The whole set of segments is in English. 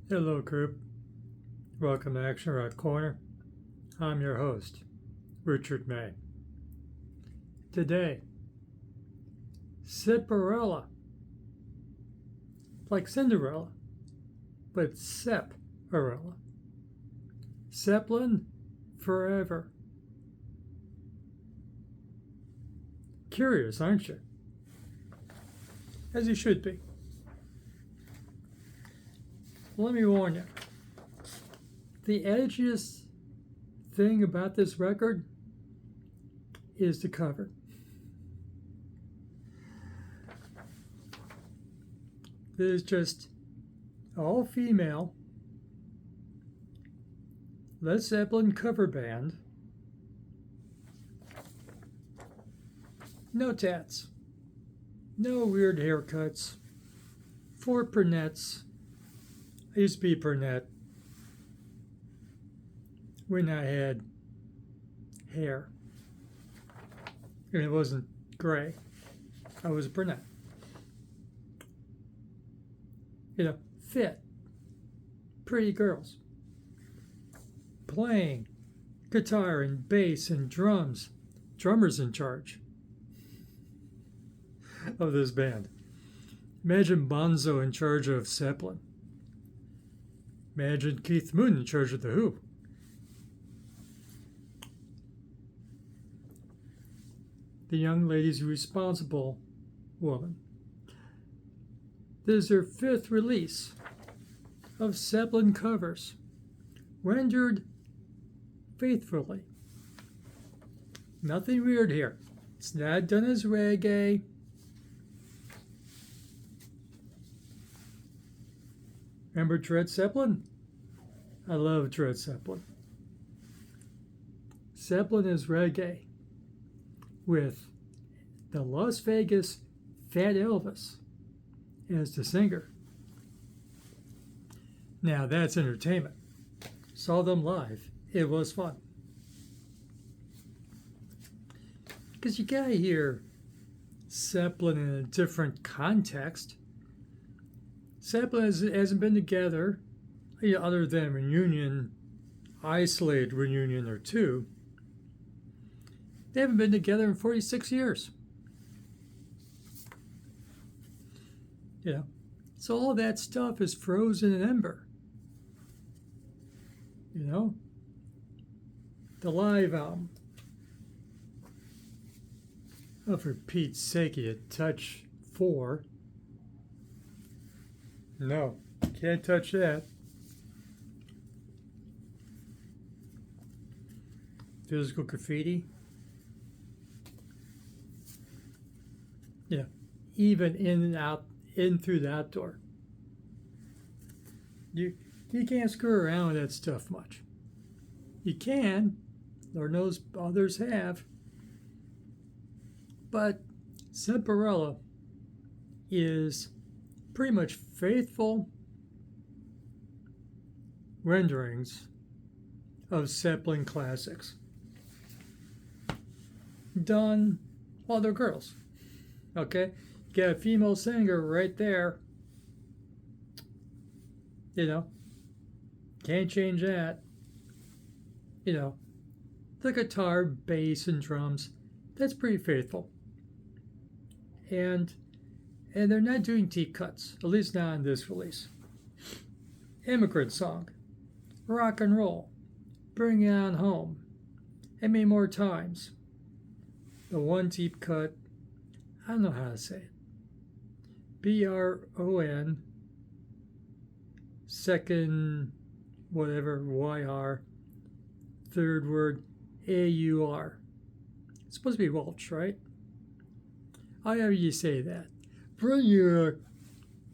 Hello, group. Welcome to Action Rock Corner. I'm your host, Richard May. Today, Zepparella. Like Cinderella, but Zepparella. Zeppelin Forever. Curious, aren't you? As you should be. Let me warn you. The edgiest thing about this record is the cover. It is just all female Led Zeppelin cover band. No tats. No weird haircuts. 4 pernettes. I used to be brunette when I had hair. And it wasn't gray. I was a brunette. Fit. Pretty girls. Playing guitar and bass and drums. Drummers in charge of this band. Imagine Bonzo in charge of Zeppelin. Imagine Keith Moon in charge of The Who. The young lady's responsible woman. This is their 5th release of Zeppelin covers, rendered faithfully. Nothing weird here. It's not done as reggae. Remember Led Zeppelin? I love Led Zeppelin. Zeppelin is reggae with the Las Vegas Fat Elvis as the singer. Now that's entertainment. Saw them live. It was fun. Because you gotta hear Zeppelin in a different context. Zeppelin hasn't been together, other than reunion, isolated reunion or two. They haven't been together in 46 years. So all that stuff is frozen in ember. The live album. Oh, for Pete's sake, you touch 4. No, can't touch that. Physical graffiti. Even in and out, in through the outdoor. You can't screw around with that stuff much. You can, Lord knows others have. But Zepparella is pretty much faithful renderings of Zeppelin classics. Done while they're girls. Okay? You got a female singer right there. Can't change that. The guitar, bass, and drums, that's pretty faithful. And they're not doing deep cuts, at least not on this release. Immigrant Song, Rock and Roll, Bring It On Home, and Many More Times. The one deep cut, I don't know how to say it. BRON, second, whatever, YR, third word, AUR. It's supposed to be Welsh, right? However you say that. Bring your,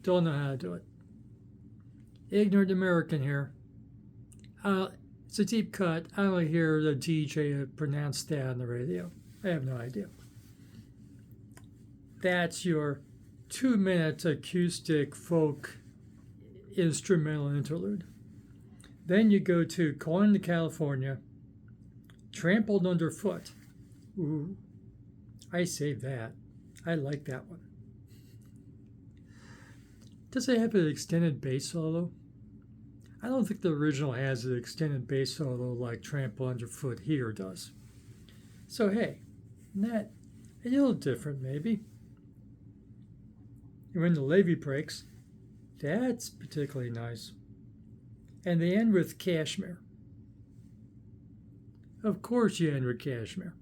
don't know how to do it. Ignorant American here. It's a deep cut. I only hear the DJ pronounce that on the radio. I have no idea. That's your 2-minute acoustic folk instrumental interlude. Then you go to Calling to California, Trampled Underfoot. Ooh, I saved that. I like that one. Does it have an extended bass solo? I don't think the original has an extended bass solo like Trample Underfoot here does. So hey, that a little different maybe. And when the levy breaks, that's particularly nice. And they end with Kashmir. Of course you end with Kashmir.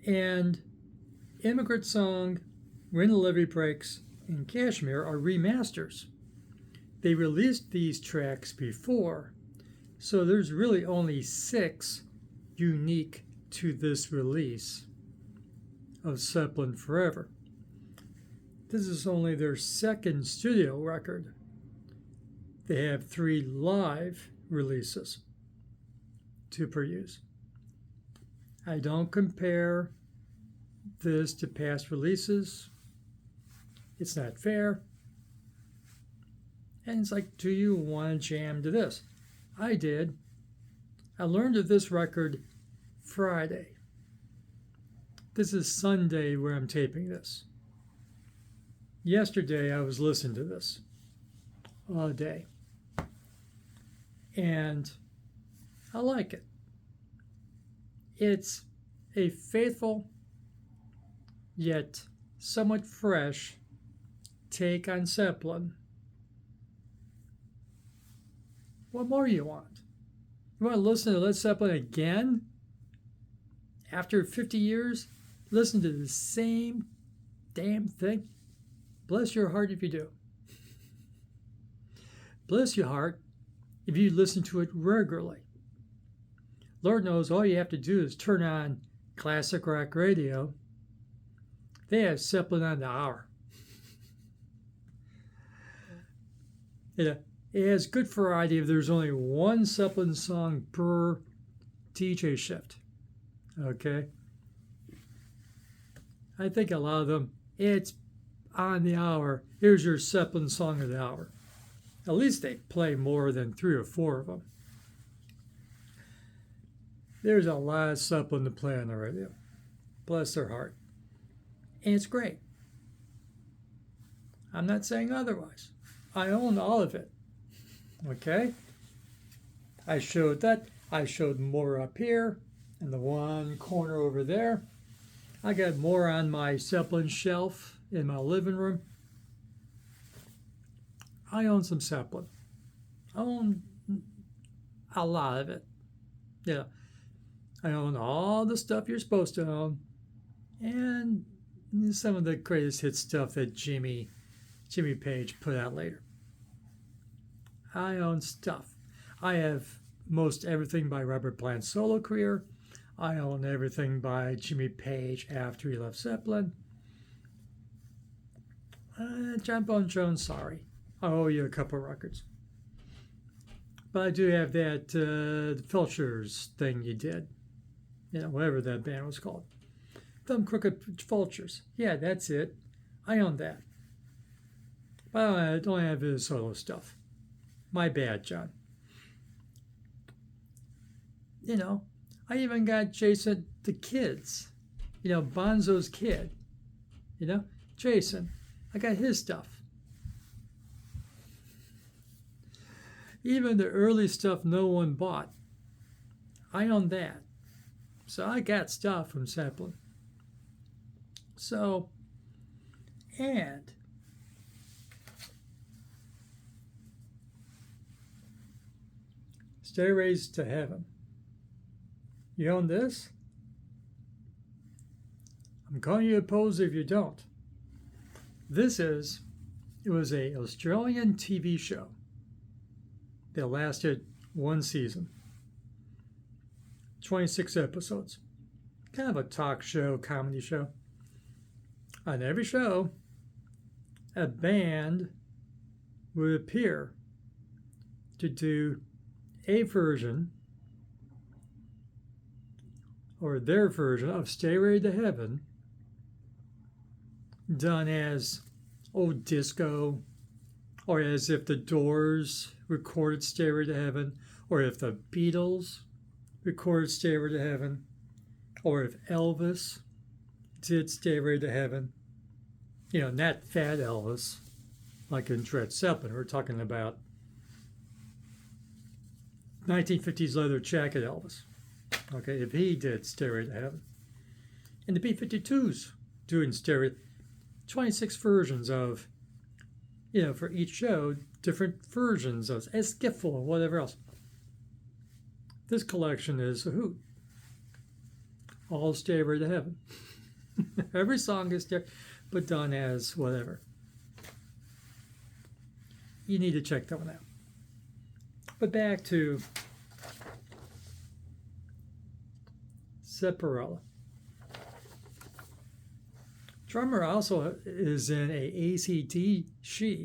And Immigrant Song, When the Levee Breaks, and Kashmir are remasters. They released these tracks before, so there's really only 6 unique to this release of Zeppelin Forever. This is only their 2nd studio record. They have 3 live releases to produce. I don't compare this to past releases. It's not fair. And it's like, do you want to jam to this? I did. I learned of this record Friday. This is Sunday where I'm taping this. Yesterday I was listening to this all day. And I like it. It's a faithful yet somewhat fresh take on Zeppelin. What more do you want? You want to listen to Led Zeppelin again? After 50 years? Listen to the same damn thing? Bless your heart if you do. Bless your heart if you listen to it regularly. Lord knows all you have to do is turn on classic rock radio. They have Zeppelin on the hour. It has good variety if there's only one Zeppelin song per DJ shift. Okay? I think a lot of them, it's on the hour. Here's your Zeppelin song of the hour. At least they play more than 3 or 4 of them. There's a lot of Zeppelin to play on the radio. Bless their heart. And it's great. I'm not saying otherwise. I own all of it. Okay? I showed that. I showed more up here and the one corner over there. I got more on my Zeppelin shelf in my living room. I own some Zeppelin. I own a lot of it. Yeah. I own all the stuff you're supposed to own. And some of the greatest hit stuff that Jimmy Page put out later. I own stuff. I have most everything by Robert Plant's solo career. I own everything by Jimmy Page after he left Zeppelin. John Bon Jones, sorry. I owe you a couple records. But I do have that Vultures thing you did. You know, whatever that band was called. Thumb Crooked Vultures. Yeah, that's it. I own that. But I don't have his solo stuff. My bad, John. You know, I even got Jason the Kids. You know, Bonzo's kid. You know, Jason. I got his stuff. Even the early stuff no one bought. I own that. So I got stuff from Zeppelin. So, and Stairways to Heaven. You own this? I'm calling you a poser if you don't. It was an Australian TV show that lasted 1 season. 26 episodes. Kind of a talk show, comedy show. On every show, a band would appear to do a version or their version of Stairway to Heaven done as old disco, or as if the Doors recorded Stairway to Heaven, or if the Beatles recorded Stairway to Heaven, or if Elvis did Stairway to Heaven. You know, not fat Elvis, like in Led Zeppelin. We're talking about 1950s leather jacket Elvis. Okay, if he did Stairway to Heaven. And the B-52s doing Stairway, 26 versions of, for each show, different versions of a skiffle and whatever else. This collection is a hoot. All Stairway to Heaven. Every song is there, but done as whatever. You need to check that one out. But back to Zepparella. Drummer also is in a AC/DC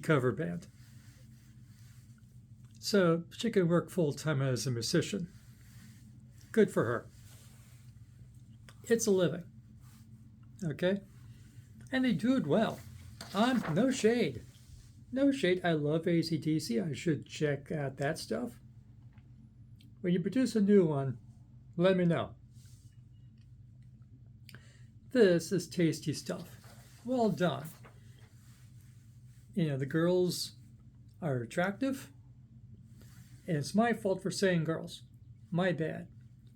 cover band. So she can work full-time as a musician. Good for her. It's a living. Okay? And they do it well. No shade. No shade. I love AC/DC. I should check out that stuff. When you produce a new one, let me know. This is tasty stuff. Well done. The girls are attractive. And it's my fault for saying girls. My bad.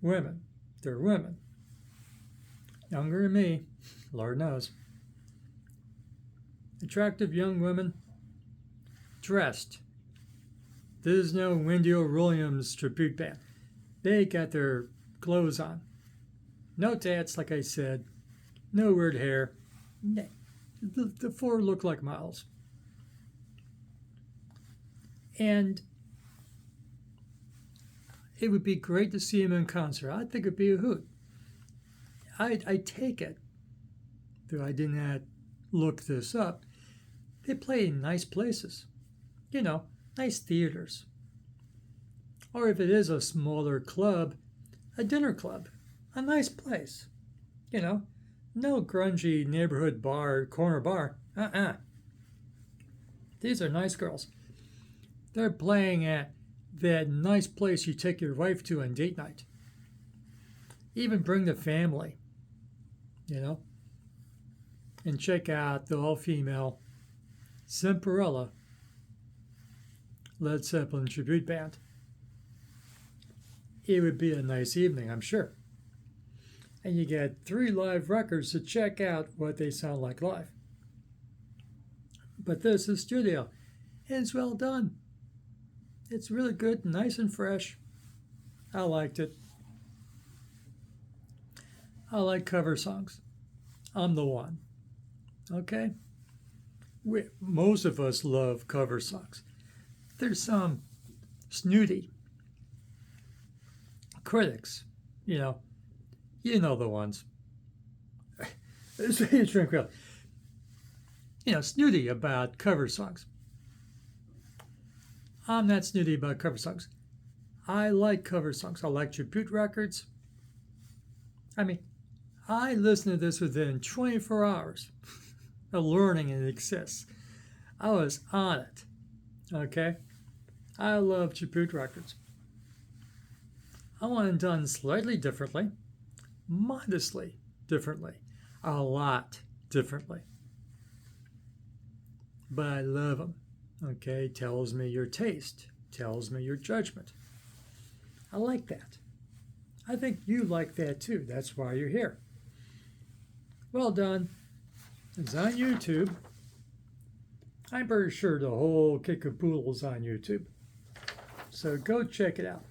Women. They're women. Younger than me. Lord knows. Attractive young women. Dressed. This is no Wendy O. Williams tribute band. They got their clothes on. No tats, like I said. No weird hair. The four look like models. And it would be great to see him in concert. I think it'd be a hoot. I take it, though I did not look this up. They play in nice places. Nice theaters. Or if it is a smaller club, a dinner club. A nice place. No grungy neighborhood bar, corner bar. These are nice girls. They're playing at that nice place you take your wife to on date night. Even bring the family, and check out the all-female Zepparella Led Zeppelin tribute band. It would be a nice evening, I'm sure. And you get 3 live records to check out what they sound like live. But this is studio, and it's well done. It's really good, nice and fresh. I liked it. I like cover songs. I'm the one. Okay? Most of us love cover songs. There's some snooty critics, you know the ones. Snooty about cover songs. I'm not snooty about cover songs. I like cover songs. I like tribute records. I listened to this within 24 hours of learning it exists. I was on it. Okay? I love tribute records. I want them done slightly differently, modestly differently, a lot differently. But I love them. Okay? Tells me your taste, tells me your judgment. I like that. I think you like that too. That's why you're here. Well done. It's on YouTube. I'm pretty sure the whole kick of poodle's on YouTube. So go check it out.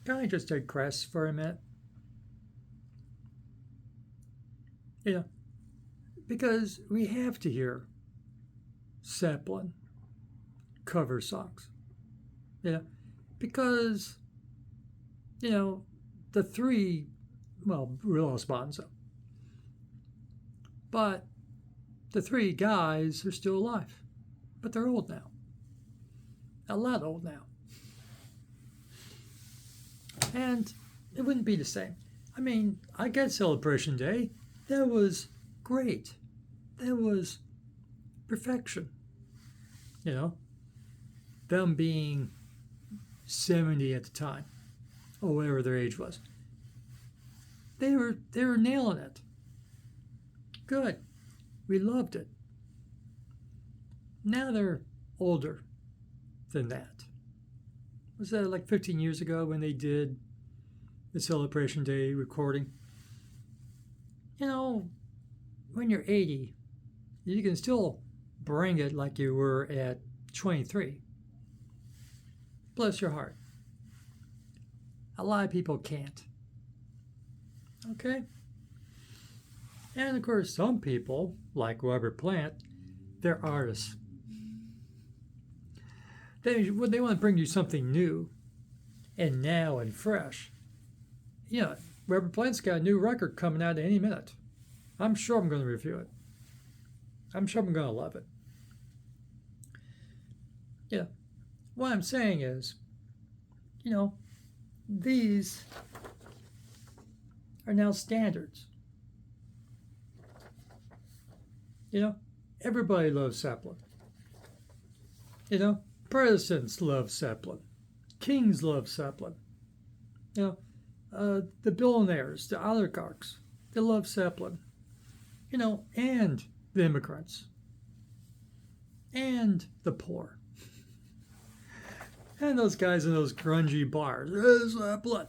Can I just digress for a minute? Because we have to hear Zeppelin cover songs. Because, the three, we lost Bonzo. But the 3 guys are still alive. But they're old now. A lot old now. And it wouldn't be the same. I get Celebration Day. That was great. That was perfection. Them being 70 at the time, or whatever their age was. They were nailing it. Good. We loved it. Now they're older than that. Was that like 15 years ago when they did the Celebration Day recording? You know, when you're 80, you can still bring it like you were at 23. Bless your heart. A lot of people can't. Okay? And of course, some people, like Robert Plant, they're artists. They want to bring you something new and now and fresh. You know, Robert Plant's got a new record coming out any minute. I'm sure I'm going to review it. I'm sure I'm going to love it. Yeah. What I'm saying is, these are now standards. Everybody loves Zeppelin. Presidents love Zeppelin. Kings love Zeppelin. The billionaires, the oligarchs, they love Zeppelin. And the immigrants. And the poor. And those guys in those grungy bars. Zeppelin.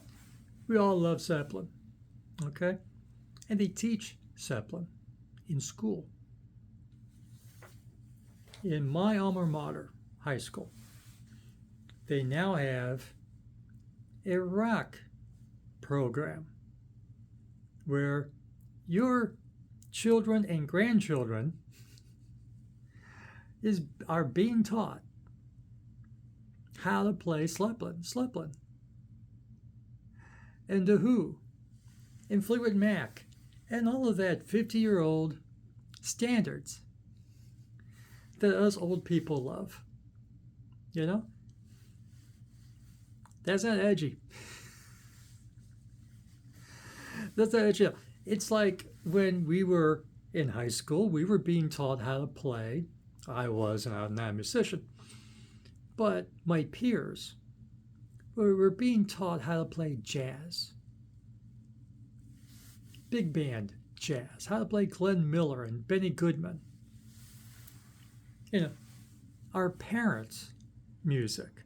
We all love Zeppelin. Okay? And they teach Zeppelin in school. In my alma mater, high school, they now have a rock program where your children and grandchildren are being taught how to play Zeppelin, and The Who, and Fleetwood Mac, and all of that 50-year-old standards that us old people love. That's not edgy. That's not edgy. It's like when we were in high school, we were being taught how to play. I'm not a musician, but my peers were being taught how to play jazz, big band jazz, how to play Glenn Miller and Benny Goodman. Our parents' music.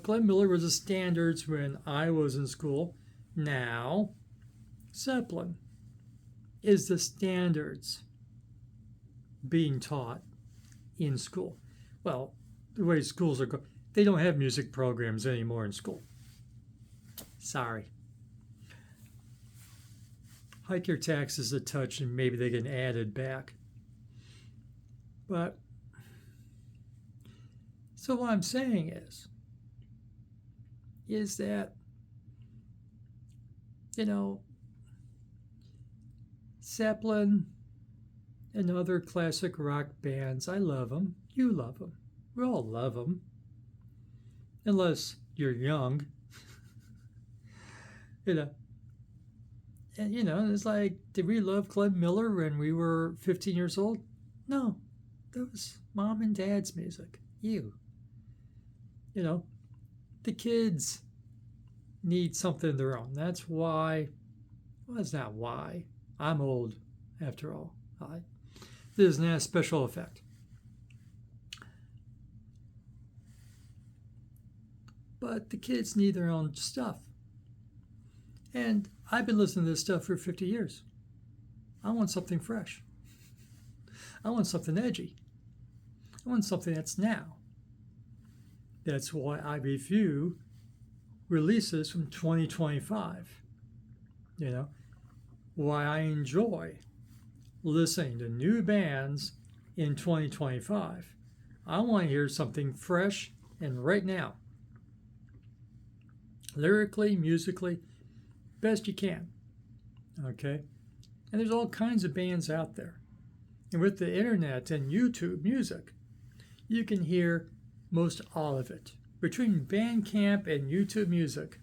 Glenn Miller was the standards when I was in school. Now, Zeppelin is the standards being taught in school. Well, the way schools are going, they don't have music programs anymore in school. Sorry. Hike your taxes a touch and maybe they can add it back. But, so what I'm saying is that, Zeppelin and other classic rock bands, I love them. You love them. We all love them. Unless you're young. And, it's like, did we love Glenn Miller when we were 15 years old? No. That was mom and dad's music. The kids need something of their own. That's why, well, that's not why. I'm old, after all. This is not a special effect. But the kids need their own stuff. And I've been listening to this stuff for 50 years. I want something fresh. I want something edgy. I want something that's now. That's why I review releases from 2025. Why I enjoy listening to new bands in 2025. I want to hear something fresh and right now. Lyrically, musically, best you can. Okay? And there's all kinds of bands out there. And with the internet and YouTube music, you can hear most all of it. Between Bandcamp and YouTube music,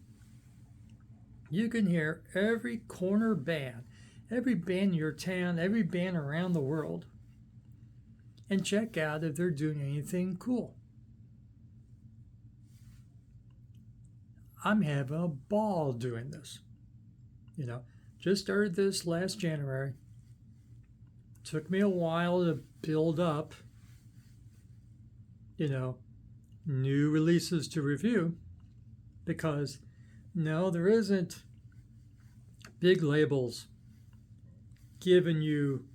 you can hear every corner band, every band in your town, every band around the world, and check out if they're doing anything cool. I'm having a ball doing this. Just started this last January. Took me a while to build up, new releases to review because no, there isn't big labels giving you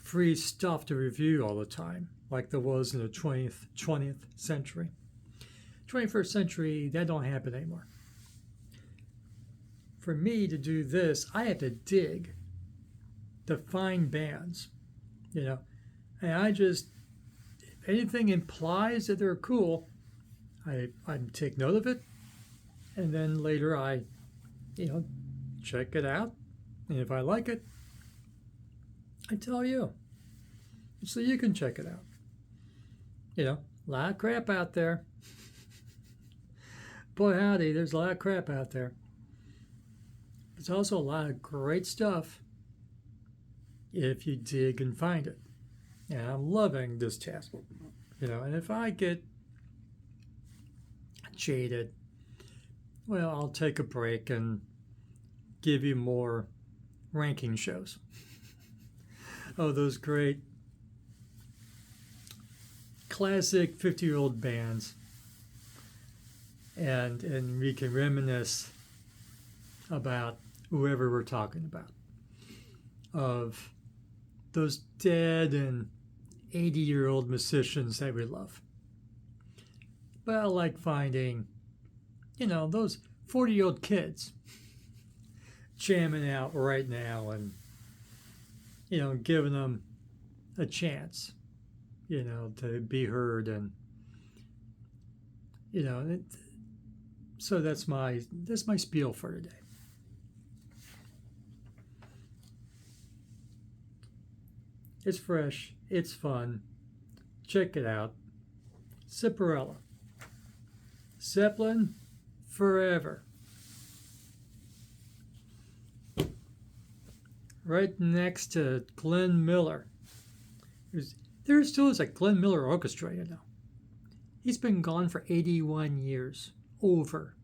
free stuff to review all the time like there was in the 20th century. 21st century, that don't happen anymore. For me to do this, I have to dig to find bands, and I just, if anything implies that they're cool, I take note of it, and then later I, check it out, and if I like it, I tell you, so you can check it out. A lot of crap out there. Boy, howdy, there's a lot of crap out there. There's also a lot of great stuff if you dig and find it. And I'm loving this task. And if I get jaded, well, I'll take a break and give you more ranking shows. Oh, those great classic 50-year-old bands. And we can reminisce about whoever we're talking about, of those dead and 80-year-old musicians that we love. But I like finding, those 40-year-old kids jamming out right now and, giving them a chance, to be heard. And, so that's my spiel for today. It's fresh. It's fun. Check it out. Zepparella. Zeppelin Forever. Right next to Glenn Miller. There still is a Glenn Miller orchestra, He's been gone for 81 years. Over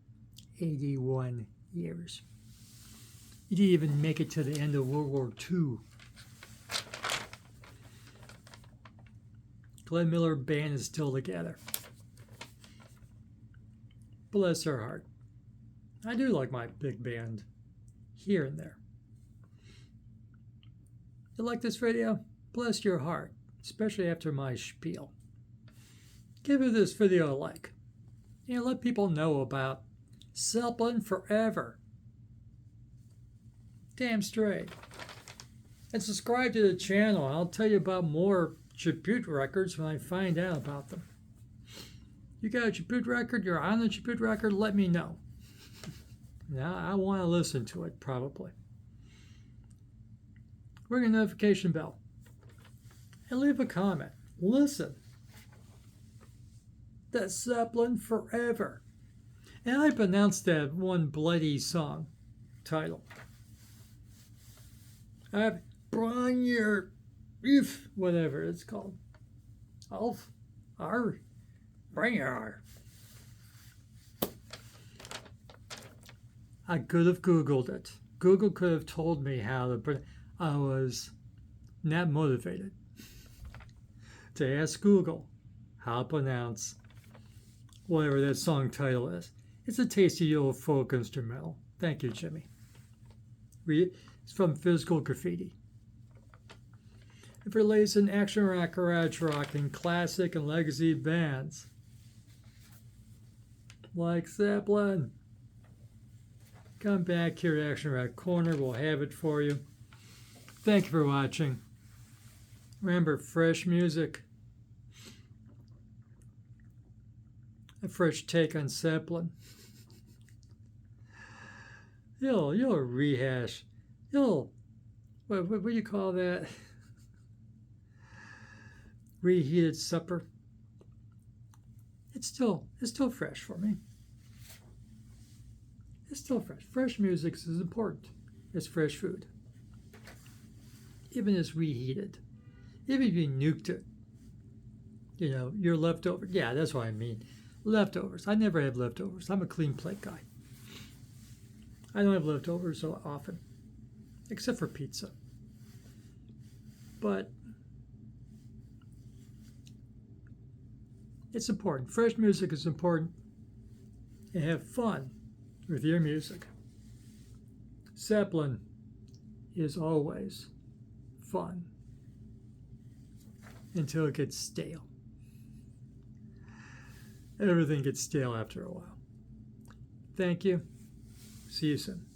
81 years. He didn't even make it to the end of World War II. Glenn Miller Band is still together. Bless her heart. I do like my big band here and there. You like this video? Bless your heart, especially after my spiel. Give this video a like. Let people know about Zeppelin Forever. Damn straight. And subscribe to the channel. I'll tell you about more tribute records when I find out about them. You got a tribute record, you're on the tribute record, let me know. Now I want to listen to it, probably. Ring a notification bell. And leave a comment. Listen. That's Zeppelin Forever. And I pronounced that one bloody song title. I've brought your, if, whatever it's called. Alf, R, bring your R. I could have Googled it. Google could have told me how to, but I was not motivated to ask Google how to pronounce whatever that song title is. It's a tasty old folk instrumental. Thank you, Jimmy. It's from Physical Graffiti. It relates in action rock, garage rock, and classic and legacy bands like Zeppelin. Come back here to Action Rock Corner. We'll have it for you. Thank you for watching. Remember, fresh music. A fresh take on Zeppelin. You'll rehash. What do you call that? Reheated supper. It's still fresh for me. It's still fresh. Fresh music is important as fresh food. Even as reheated. Even if you nuked it. Your leftovers. Yeah, that's what I mean. Leftovers. I never have leftovers. I'm a clean plate guy. I don't have leftovers so often. Except for pizza. But It's important. Fresh music is important. And have fun with your music. Zeppelin is always fun until it gets stale. Everything gets stale after a while. Thank you. See you soon.